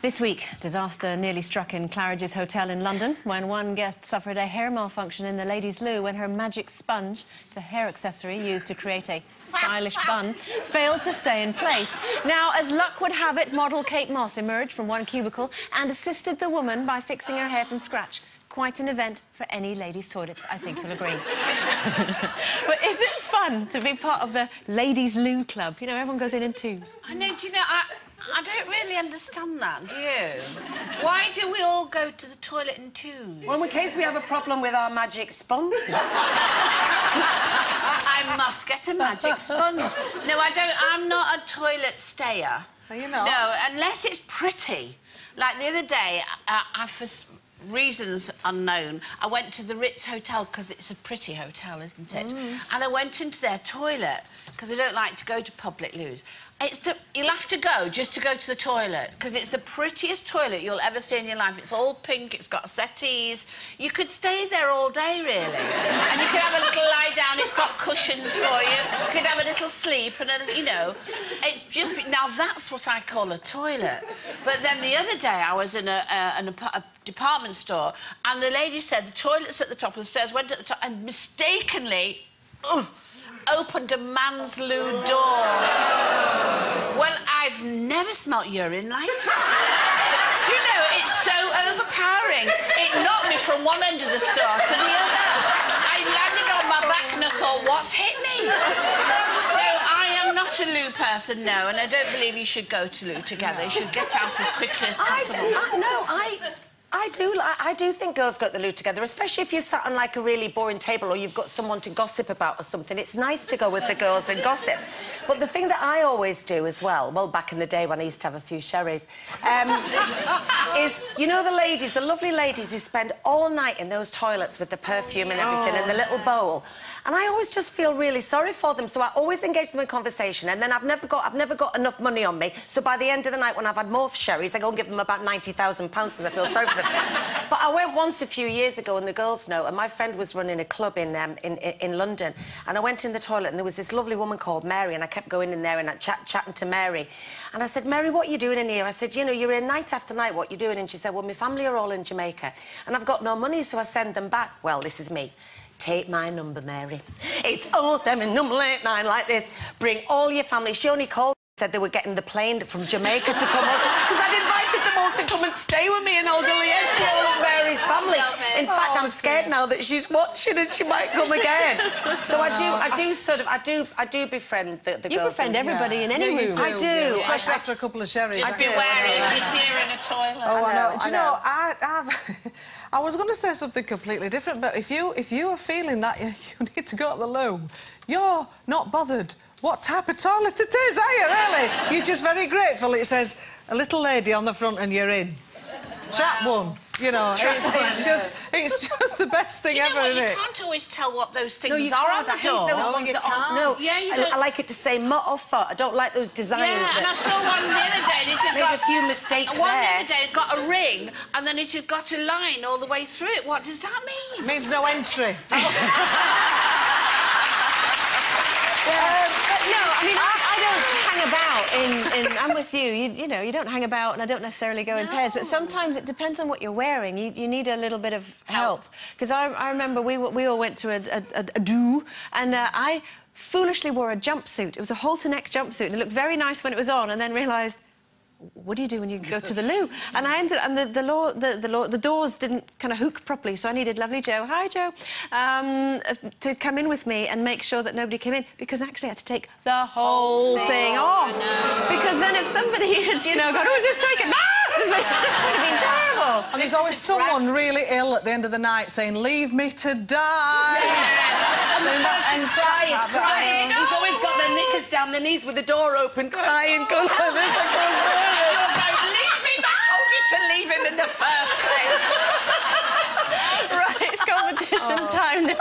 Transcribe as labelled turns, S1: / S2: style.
S1: This week, disaster nearly struck in Claridge's Hotel in London when one guest suffered a hair malfunction in the ladies' loo when her magic sponge, it's a hair accessory used to create a stylish bun, failed to stay in place. Now, as luck would have it, model Kate Moss emerged from one cubicle and assisted the woman by fixing her hair from scratch. Quite an event for any ladies' toilets, I think you'll agree. But is it fun to be part of the ladies' loo club? You know, everyone goes in twos.
S2: I know, do you know, I don't really understand that, do you? Why do we all go to the toilet in twos?
S3: Well, in case we have a problem with our magic sponge.
S2: I must get a magic sponge. No, I don't. I'm not a toilet stayer.
S3: Are you not?
S2: No, unless it's pretty. Like the other day, for reasons unknown, I went to the Ritz Hotel because it's a pretty hotel, isn't it? And I went into their toilet because I don't like to go to public loos. You'll have to go just to go to the toilet because it's the prettiest toilet you'll ever see in your life. It's all pink, it's got settees. You could stay there all day, really. And you could have a little lie down, it's got cushions for you. You could have a little sleep and, you know, it's just... Now, that's what I call a toilet. But then the other day, I was in a department store and the lady said the toilet's at the top of the stairs, went at the top and mistakenly... opened a man's loo door. Well, I've never smelt urine like that. You know, it's so overpowering. It knocked me from one end of the store to the other. I landed on my back and I thought, what's hit me? So I am not a loo person, no, and I don't believe you should go to loo together. You should get out as quickly as possible.
S3: I do think girls go to the loo together, especially if you're sat on, like, a really boring table or you've got someone to gossip about or something. It's nice to go with the girls and gossip. But the thing that I always do as well, back in the day when I used to have a few sherries, is, you know, the ladies, the lovely ladies who spend all night in those toilets with the perfume and everything and the little bowl. And I always just feel really sorry for them, so I always engage them in conversation, and then I've never got enough money on me, so by the end of the night, when I've had more sherries, I go and give them about £90,000 because I feel sorry for them. But I went once a few years ago in the girls' know, and my friend was running a club in London, and I went in the toilet, and there was this lovely woman called Mary, and I kept going in there and chatting to Mary. And I said, Mary, what are you doing in here? I said, you know, you're in night after night, what are you doing? And she said, well, my family are all in Jamaica, and I've got no money, so I send them back. Well, this is me. Take my number, Mary. It's 079 like this. Bring all your family. She only called, said they were getting the plane from Jamaica to come up because I'd invited them all to come and stay with me in Old Liège, the whole of Mary's family. In fact, I'm scared now that she's watching and she might come again. So I do befriend the girls.
S1: You befriend everybody in any room.
S3: I do.
S4: Especially after a couple of sherries.
S2: Just be wary if you see her in a toilet.
S4: Oh, I know. Do you know, I was going to say something completely different, but if you are feeling that you need to go to the loo, you're not bothered what type of toilet it is, are you, really? You're just very grateful it says a little lady on the front and you're in. Trap one. You know, it's just the best thing ever, isn't it?
S2: You can't always tell what those things
S3: you
S2: are
S3: can't.
S2: on the door.
S3: Those ones that aren't. No,
S2: yeah, you don't.
S3: I like it to say mutt or foot. I don't like those designs.
S2: Yeah, and I saw one the other day. And it had
S3: got a few mistakes
S2: one the other day got a ring, and then it had got a line all the way through it. What does that mean?
S4: It means no entry.
S1: No, I mean, I don't hang about I'm with you. You know, you don't hang about, and I don't necessarily go in pairs, but sometimes it depends on what you're wearing. You need a little bit of help. Because I remember we all went to a do, and I foolishly wore a jumpsuit. It was a halter-neck jumpsuit, and it looked very nice when it was on, and then realised, what do you do when you go to the loo? And the doors didn't kind of hook properly, so I needed lovely Joe, hi Joe, to come in with me and make sure that nobody came in, because actually I had to take the whole thing off. Because then if somebody had, you know, gone, oh, just take it, this would have been terrible.
S4: And there's always someone really ill at the end of the night saying, leave me to die.
S3: And crying. He's always got their knickers down their knees with the door open, crying, going like this.
S2: Leave him! I told you to leave him in the first place.
S1: Right, it's competition time now.